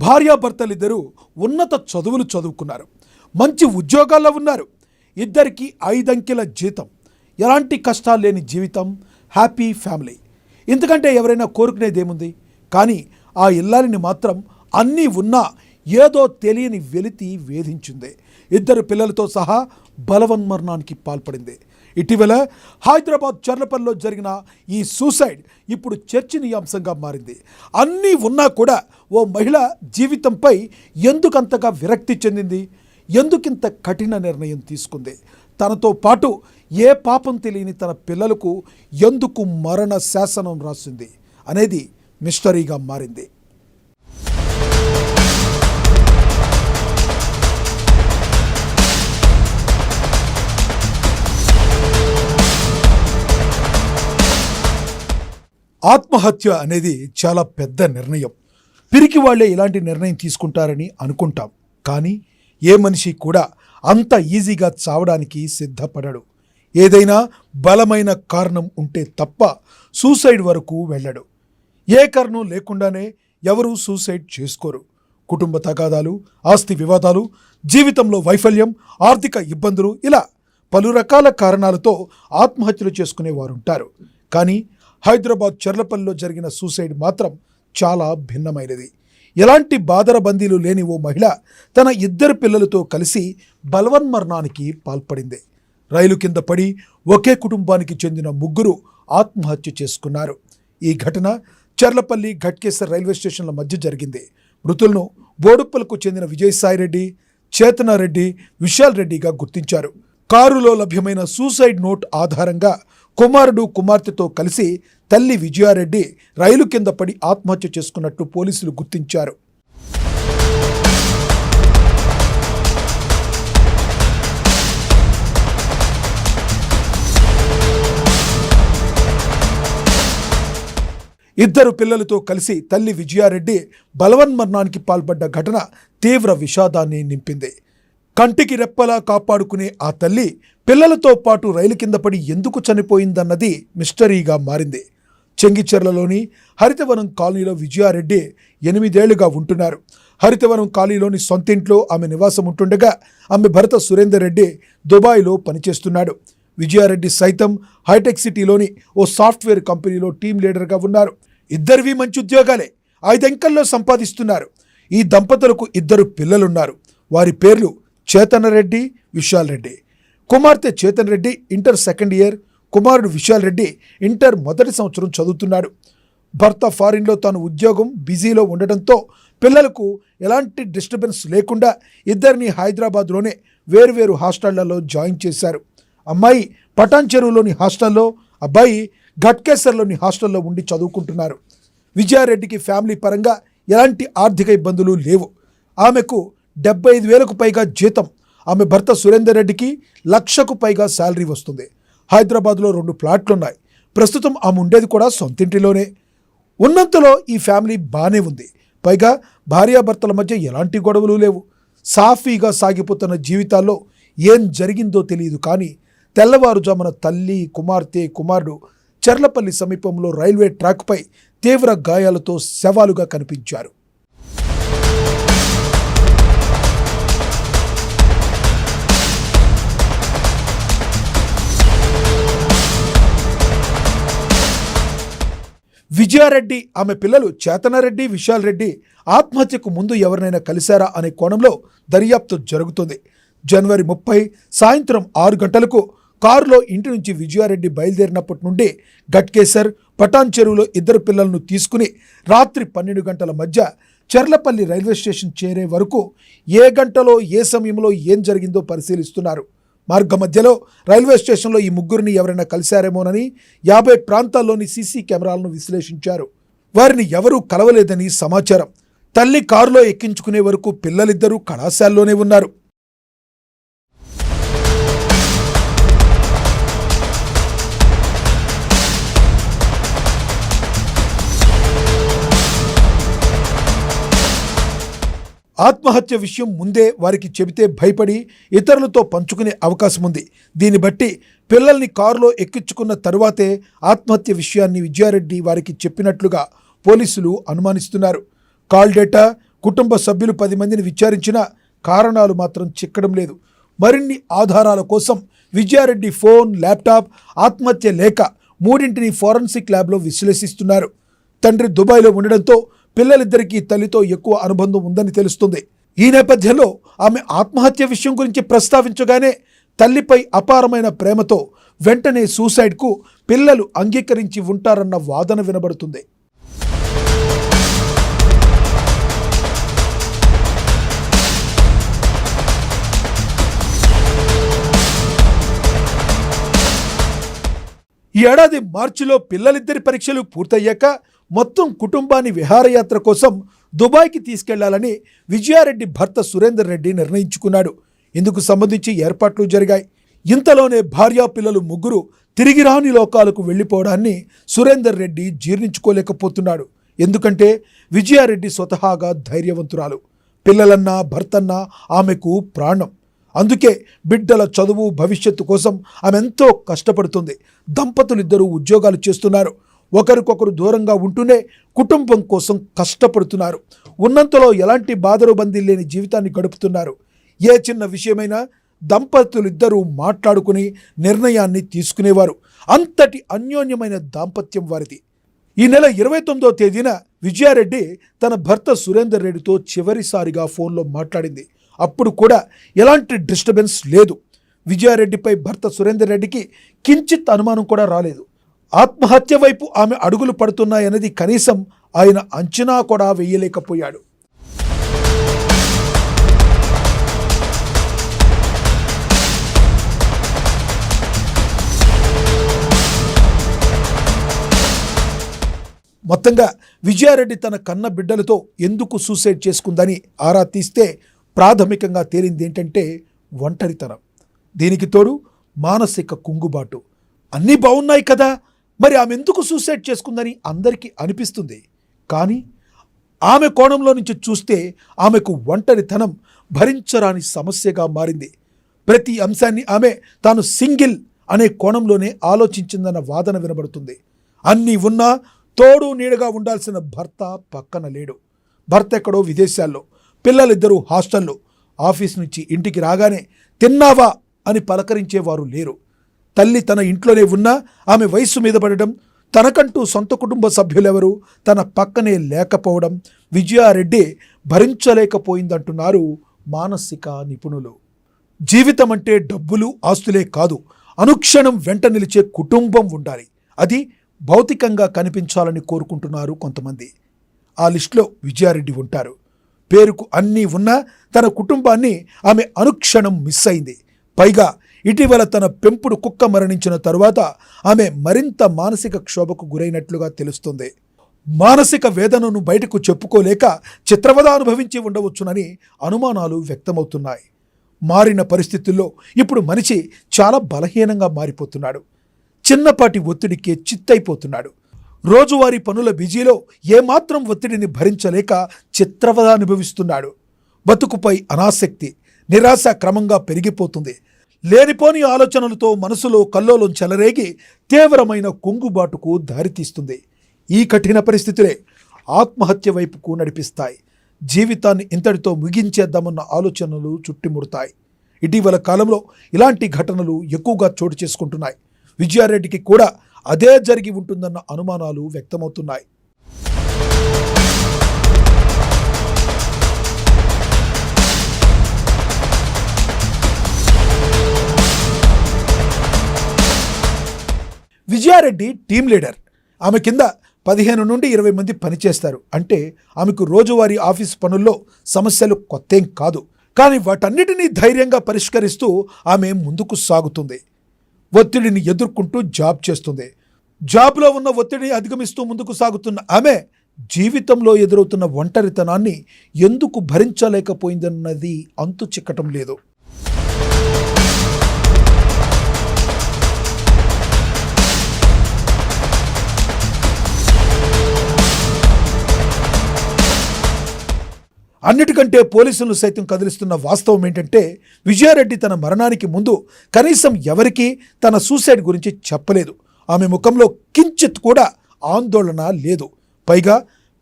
భార్యాభర్తలిద్దరూ ఉన్నత చదువులు చదువుకున్నారు, మంచి ఉద్యోగాల్లో ఉన్నారు. ఇద్దరికి 5 అంకెల జీతం, ఎలాంటి కష్టాలు లేని జీవితం, హ్యాపీ ఫ్యామిలీ. ఎందుకంటే ఎవరైనా కోరుకునేదేముంది? కానీ ఆ ఇల్లాలిని మాత్రం అన్నీ ఉన్నా ఏదో తెలియని వెలితి వేధించింది. 2 పిల్లలతో సహా బలవన్మరణానికి పాల్పడింది. ఇటీవల హైదరాబాద్ చర్లపల్లిలో జరిగిన ఈ సూసైడ్ ఇప్పుడు చర్చనీయాంశంగా మారింది. అన్నీ ఉన్నా కూడా ఓ మహిళ జీవితంపై ఎందుకంతగా విరక్తి చెందింది? ఎందుకింత కఠిన నిర్ణయం తీసుకుంది? తనతో పాటు ఏ పాపం తెలియని తన పిల్లలకు ఎందుకు మరణ శాసనం రాసింది అనేది మిస్టరీగా మారింది. ఆత్మహత్య అనేది చాలా పెద్ద నిర్ణయం. పిరికి వాళ్లే ఇలాంటి నిర్ణయం తీసుకుంటారని అనుకుంటాం. కానీ ఏ మనిషి కూడా అంత ఈజీగా చావడానికి సిద్ధపడడు. ఏదైనా బలమైన కారణం ఉంటే తప్ప సూసైడ్ వరకు వెళ్ళడు. ఏ కారణం లేకుండానే ఎవరూ సూసైడ్ చేసుకోరు. కుటుంబ తగాదాలు, ఆస్తి వివాదాలు, జీవితంలో వైఫల్యం, ఆర్థిక ఇబ్బందులు, ఇలా పలు రకాల కారణాలతో ఆత్మహత్యలు చేసుకునేవారుంటారు. కానీ హైదరాబాద్ చర్లపల్లిలో జరిగిన సూసైడ్ మాత్రం చాలా భిన్నమైనది. ఎలాంటి బాదరబందీలు లేని ఓ మహిళ తన 2 పిల్లలతో కలిసి బలవన్మరణానికి పాల్పడింది. రైలు కింద పడి ఒకే కుటుంబానికి చెందిన 3 ఆత్మహత్య చేసుకున్నారు. ఈ ఘటన చర్లపల్లి ఘట్కేసర్ రైల్వే స్టేషన్ల మధ్య జరిగింది. మృతులను బోడుప్పలకు చెందిన విజయసాయిరెడ్డి, చేతనారెడ్డి, విశాల్ రెడ్డిగా గుర్తించారు. కారులో లభ్యమైన సూసైడ్ నోట్ ఆధారంగా కుమారుడు, కుమార్తెతో కలిసి తల్లి విజయారెడ్డి రైలు కింద పడి ఆత్మహత్య చేసుకున్నట్టు పోలీసులు గుర్తించారు. ఇద్దరు పిల్లలతో కలిసి తల్లి విజయారెడ్డి బలవన్మరణానికి పాల్పడ్డ ఘటన తీవ్ర విషాదాన్ని నింపింది. కంటికి రెప్పలా కాపాడుకునే ఆ తల్లి పిల్లలతో పాటు రైలు కింద పడి ఎందుకు చనిపోయిందన్నది మిస్టరీగా మారింది. చెంగిచెర్లలోని హరితవనం కాలనీలో విజయారెడ్డి 8 ఏళ్లుగా ఉంటున్నారు. హరితవనం కాలనీలోని సొంతింట్లో ఆమె నివాసం ఉంటుండగా ఆమె భర్త సురేందర్ రెడ్డి దుబాయ్లో పనిచేస్తున్నాడు. విజయారెడ్డి సైతం హైటెక్ సిటీలోని ఓ సాఫ్ట్వేర్ కంపెనీలో టీం లీడర్గా ఉన్నారు. ఇద్దరివి మంచి ఉద్యోగాలే, 5 అంకెల్లో సంపాదిస్తున్నారు. ఈ దంపతులకు 2 పిల్లలున్నారు. వారి పేర్లు చేతనరెడ్డి, విశాల్ రెడ్డి. కుమార్తె Chetan Reddy inter 2nd year, కుమారుడు విశాల్ రెడ్డి ఇంటర్ 1వ సంవత్సరం చదువుతున్నాడు. భర్త ఫారిన్లో తాను ఉద్యోగం బిజీలో ఉండడంతో పిల్లలకు ఎలాంటి డిస్టర్బెన్స్ లేకుండా ఇద్దరిని హైదరాబాద్లోనే వేరువేరు హాస్టళ్లలో జాయిన్ చేశారు. అమ్మాయి పటాన్ చెరువులోని హాస్టల్లో, అబ్బాయి ఘట్కేసర్లోని హాస్టల్లో ఉండి చదువుకుంటున్నారు. విజయారెడ్డికి ఫ్యామిలీ పరంగా ఎలాంటి ఆర్థిక ఇబ్బందులు లేవు. ఆమెకు 75,000కు పైగా జీతం. ఆమె భర్త సురేందర్ రెడ్డికి 1,00,000కు పైగా శాలరీ వస్తుంది. హైదరాబాద్లో 2 ప్లాట్లున్నాయి. ప్రస్తుతం ఆమె ఉండేది కూడా సొంతింటిలోనే. ఉన్నంతలో ఈ ఫ్యామిలీ బాగానే ఉంది. పైగా భార్యాభర్తల మధ్య ఎలాంటి గొడవలు లేవు. సాఫీగా సాగిపోతున్న జీవితాల్లో ఏం జరిగిందో తెలియదు. కానీ తెల్లవారుజామున తల్లి, కుమార్తె, కుమారుడు చర్లపల్లి సమీపంలో రైల్వే ట్రాక్పై తీవ్ర గాయాలతో శవాలుగా కనిపించారు. విజయారెడ్డి, ఆమె పిల్లలు చేతనారెడ్డి, విశాల్ రెడ్డి ఆత్మహత్యకు ముందు ఎవరినైనా కలిశారా అనే కోణంలో దర్యాప్తు జరుగుతుంది. జనవరి 30 సాయంత్రం 6 గంటలకు కారులో ఇంటి నుంచి విజయారెడ్డి బయలుదేరినప్పటి నుండి ఘట్కేసర్, పటాన్ చెరువులో 2 పిల్లలను తీసుకుని రాత్రి 12 గంటల మధ్య చర్లపల్లి రైల్వే స్టేషన్ చేరే వరకు ఏ గంటలో ఏ సమయంలో ఏం జరిగిందో పరిశీలిస్తున్నారు. మార్గ మధ్యలో రైల్వే స్టేషన్లో ఈ 3 ఎవరైనా కలిశారేమోనని 50 ప్రాంతాల్లోని సీసీ కెమెరాలను విశ్లేషించారు. వారిని ఎవరూ కలవలేదని సమాచారం. తల్లి కారులో ఎక్కించుకునే వరకు పిల్లలిద్దరూ కళాశాలలోనే ఉన్నారు. ఆత్మహత్య విషయం ముందే వారికి చెబితే భయపడి ఇతరులతో పంచుకునే అవకాశం ఉంది. దీన్ని బట్టి పిల్లల్ని కారులో ఎక్కించుకున్న తరువాతే ఆత్మహత్య విషయాన్ని విజయారెడ్డి వారికి చెప్పినట్లుగా పోలీసులు అనుమానిస్తున్నారు. కాల్ డేటా, కుటుంబ సభ్యులు 10 మందిని విచారించినా కారణాలు మాత్రం చిక్కడం లేదు. మరిన్ని ఆధారాల కోసం విజయారెడ్డి ఫోన్, ల్యాప్టాప్, ఆత్మహత్య లేఖ మూడింటిని ఫోరెన్సిక్ ల్యాబ్లో విశ్లేషిస్తున్నారు. తండ్రి దుబాయ్లో ఉండడంతో పిల్లలిద్దరికీ తల్లితో ఎక్కువ అనుబంధం ఉందని తెలుస్తుంది. ఈ నేపథ్యంలో ఆమె ఆత్మహత్య విషయం గురించి ప్రస్తావించగానే తల్లిపై అపారమైన ప్రేమతో వెంటనే సూసైడ్కు పిల్లలు అంగీకరించి ఉంటారన్న వాదన వినబడుతుంది. ఈ ఏడాది మార్చిలో పిల్లలిద్దరి పరీక్షలు పూర్తయ్యాక మొత్తం కుటుంబాన్ని విహారయాత్ర కోసం దుబాయ్కి తీసుకెళ్లాలని విజయారెడ్డి భర్త సురేందర్ రెడ్డి నిర్ణయించుకున్నాడు. ఇందుకు సంబంధించి ఏర్పాట్లు జరిగాయి. ఇంతలోనే భార్యా పిల్లలు ముగ్గురు తిరిగి రాని లోకాలకు వెళ్లిపోవడాన్ని సురేందర్ రెడ్డి జీర్ణించుకోలేకపోతున్నాడు. ఎందుకంటే విజయారెడ్డి స్వతహాగా ధైర్యవంతురాలు. పిల్లలన్నా భర్తన్నా ఆమెకు ప్రాణం. అందుకే బిడ్డల చదువు, భవిష్యత్తు కోసం ఆమె ఎంతో కష్టపడుతుంది. దంపతులిద్దరూ ఉద్యోగాలు చేస్తున్నారు. ఒకరికొకరు దూరంగా ఉంటూనే కుటుంబం కోసం కష్టపడుతున్నారు. ఉన్నంతలో ఎలాంటి బాధరుబందీ లేని జీవితాన్ని గడుపుతున్నారు. ఏ చిన్న విషయమైనా దంపతులిద్దరూ మాట్లాడుకుని నిర్ణయాన్ని తీసుకునేవారు. అంతటి అన్యోన్యమైన దాంపత్యం వారిది. ఈ నెల 29వ తేదీన విజయారెడ్డి తన భర్త సురేందర్ రెడ్డితో చివరిసారిగా ఫోన్లో మాట్లాడింది. అప్పుడు కూడా ఎలాంటి డిస్టర్బెన్స్ లేదు. విజయారెడ్డిపై భర్త సురేందర్ రెడ్డికి కించిత్ అనుమానం కూడా రాలేదు. ఆత్మహత్య వైపు ఆమె అడుగులు పడుతున్నాయన్నది కనీసం ఆయన అంచనా కూడా వేయలేకపోయాడు. మొత్తంగా విజయారెడ్డి తన కన్న బిడ్డలతో ఎందుకు సూసైడ్ చేసుకుందని ఆరా తీస్తే ప్రాథమికంగా తేలింది ఏంటంటే ఒంటరితనం. దీనికి తోడు మానసిక కుంగుబాటు. అన్నీ బాగున్నాయి కదా, మరి ఆమె ఎందుకు సూసైడ్ చేసుకుందని అందరికీ అనిపిస్తుంది. కానీ ఆమె కోణంలో నుంచి చూస్తే ఆమెకు ఒంటరితనం భరించరాని సమస్యగా మారింది. ప్రతి అంశాన్ని ఆమె తాను సింగిల్ అనే కోణంలోనే ఆలోచించిందన్న వాదన వినబడుతుంది. అన్నీ ఉన్నా తోడు నీడగా ఉండాల్సిన భర్త పక్కన లేడు. భర్త ఎక్కడో విదేశాల్లో, పిల్లలిద్దరూ హాస్టల్లో. ఆఫీస్ నుంచి ఇంటికి రాగానే తిన్నావా అని పలకరించేవారు లేరు. తల్లి తన ఇంట్లోనే ఉన్నా ఆమె వయస్సు మీద పడడం, తనకంటూ సొంత కుటుంబ సభ్యులెవరూ తన పక్కనే లేకపోవడం విజయారెడ్డి భరించలేకపోయిందంటున్నారు మానసిక నిపుణులు. జీవితం అంటే డబ్బులు, ఆస్తులే కాదు, అనుక్షణం వెంట నిలిచే కుటుంబం ఉండాలి. అది భౌతికంగా కనిపించాలని కోరుకుంటున్నారు కొంతమంది. ఆ లిస్టులో విజయారెడ్డి ఉంటారు. పేరుకు అన్నీ ఉన్నా తన కుటుంబాన్ని ఆమె అనుక్షణం మిస్ అయింది. పైగా ఇటీవల తన పెంపుడు కుక్క మరణించిన తరువాత ఆమె మరింత మానసిక క్షోభకు గురైనట్లుగా తెలుస్తుంది. మానసిక వేదనను బయటకు చెప్పుకోలేక చిత్రవద అనుభవించి ఉండవచ్చునని అనుమానాలు వ్యక్తమవుతున్నాయి. మారిన పరిస్థితుల్లో ఇప్పుడు మనిషి చాలా బలహీనంగా మారిపోతున్నాడు. చిన్నపాటి ఒత్తిడికే చిత్తైపోతున్నాడు. రోజువారీ పనుల బిజీలో ఏమాత్రం ఒత్తిడిని భరించలేక చిత్రవద అనుభవిస్తున్నాడు. బతుకుపై అనాసక్తి, నిరాశ క్రమంగా పెరిగిపోతుంది. లేనిపోని ఆలోచనలతో మనసులో కల్లోలం చెలరేగి తీవ్రమైన కుంగుబాటుకు దారితీస్తుంది. ఈ కఠిన పరిస్థితులే ఆత్మహత్య వైపుకు నడిపిస్తాయి. జీవితాన్ని ఇంతటితో ముగించేద్దామన్న ఆలోచనలు చుట్టుముడతాయి. ఇటీవల కాలంలో ఇలాంటి ఘటనలు ఎక్కువగా చోటు చేసుకుంటున్నాయి. విజయారెడ్డికి కూడా అదే జరిగి ఉంటుందన్న అనుమానాలు వ్యక్తమవుతున్నాయి. Vijaya Reddy team leader. ఆమె కింద 15 నుండి 20 మంది పనిచేస్తారు. అంటే ఆమెకు రోజువారీ ఆఫీస్ పనుల్లో సమస్యలు కొత్తేం కాదు. కానీ వాటన్నిటినీ ధైర్యంగా పరిష్కరిస్తూ ఆమె ముందుకు సాగుతుంది. ఒత్తిడిని ఎదుర్కొంటూ జాబ్ చేస్తుంది. జాబ్లో ఉన్న ఒత్తిడిని అధిగమిస్తూ ముందుకు సాగుతున్న ఆమె జీవితంలో ఎదురవుతున్న ఒంటరితనాన్ని ఎందుకు భరించలేకపోయిందన్నది అంతు చిక్కటం లేదు. అన్నిటికంటే పోలీసులను సైతం కదిలిస్తున్న వాస్తవం ఏంటంటే విజయారెడ్డి తన మరణానికి ముందు కనీసం ఎవరికీ తన సూసైడ్ గురించి చెప్పలేదు. ఆమె ముఖంలో కించిత్ కూడా ఆందోళన లేదు. పైగా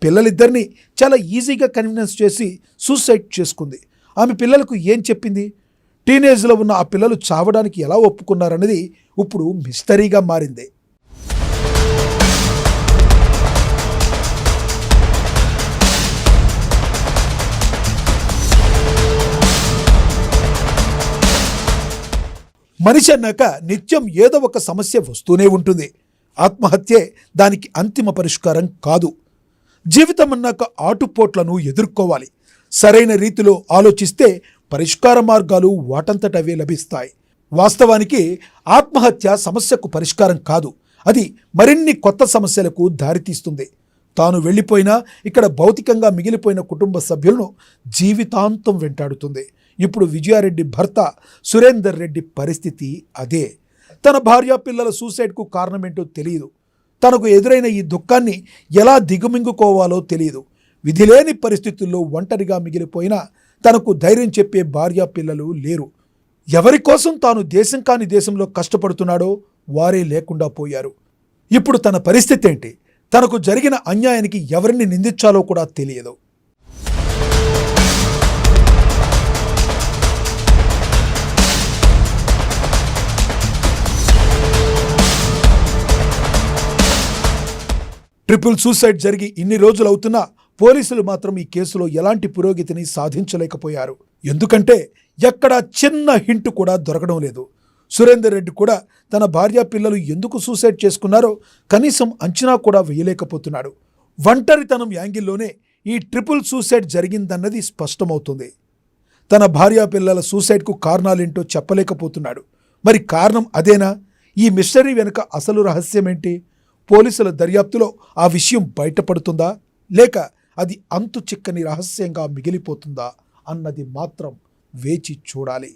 పిల్లలిద్దరినీ చాలా ఈజీగా కన్విన్స్ చేసి సూసైడ్ చేసుకుంది. ఆమె పిల్లలకు ఏం చెప్పింది? టీనేజ్లో ఉన్న ఆ పిల్లలు చావడానికి ఎలా ఒప్పుకున్నారనేది ఇప్పుడు మిస్టరీగా మారింది. మనిషి అన్నాక నిత్యం ఏదో ఒక సమస్య వస్తూనే ఉంటుంది. ఆత్మహత్యే దానికి అంతిమ పరిష్కారం కాదు. జీవితం అన్నాక ఆటుపోట్లను ఎదుర్కోవాలి. సరైన రీతిలో ఆలోచిస్తే పరిష్కార మార్గాలు వాటంతటవే లభిస్తాయి. వాస్తవానికి ఆత్మహత్య సమస్యకు పరిష్కారం కాదు, అది మరిన్ని కొత్త సమస్యలకు దారితీస్తుంది. తాను వెళ్ళిపోయినా ఇక్కడ భౌతికంగా మిగిలిపోయిన కుటుంబ సభ్యులను జీవితాంతం వెంటాడుతుంది. ఇప్పుడు విజయారెడ్డి భర్త సురేందర్ రెడ్డి పరిస్థితి అదే. తన భార్య పిల్లల సూసైడ్కు కారణమేంటో తెలియదు. తనకు ఎదురైన ఈ దుఃఖాన్ని ఎలా దిగుమింగుకోవాలో తెలియదు. విధిలేని పరిస్థితుల్లో ఒంటరిగా మిగిలిపోయినా తనకు ధైర్యం చెప్పే భార్య పిల్లలు లేరు. ఎవరి కోసం తాను దేశం కాని దేశంలో కష్టపడుతున్నాడో వారే లేకుండా పోయారు. ఇప్పుడు తన పరిస్థితి ఏంటి? తనకు జరిగిన అన్యాయానికి ఎవరిని నిందించాలో కూడా తెలియదు. ట్రిపుల్ సూసైడ్ జరిగి ఇన్ని రోజులు అవుతున్నా పోలీసులు మాత్రం ఈ కేసులో ఎలాంటి పురోగతిని సాధించలేకపోయారు. ఎందుకంటే ఎక్కడా చిన్న హింట్ కూడా దొరకడం లేదు. సురేందర్ రెడ్డి కూడా తన భార్య పిల్లలు ఎందుకు సూసైడ్ చేసుకున్నారో కనీసం అంచనా కూడా వేయలేకపోతున్నాడు. ఒంటరితనం యాంగిల్లోనే ఈ ట్రిపుల్ సూసైడ్ జరిగిందన్నది స్పష్టమవుతుంది. తన భార్య పిల్లల సూసైడ్కు కారణాలేంటో చెప్పలేకపోతున్నాడు. మరి కారణం అదేనా? ఈ మిస్టరీ వెనుక అసలు రహస్యమేంటి? పోలీసుల దర్యాప్తులో ఆ విషయం బయటపడుతుందా, లేక అది అంతు చిక్కని రహస్యంగా మిగిలిపోతుందా అన్నది మాత్రం వేచి చూడాలి.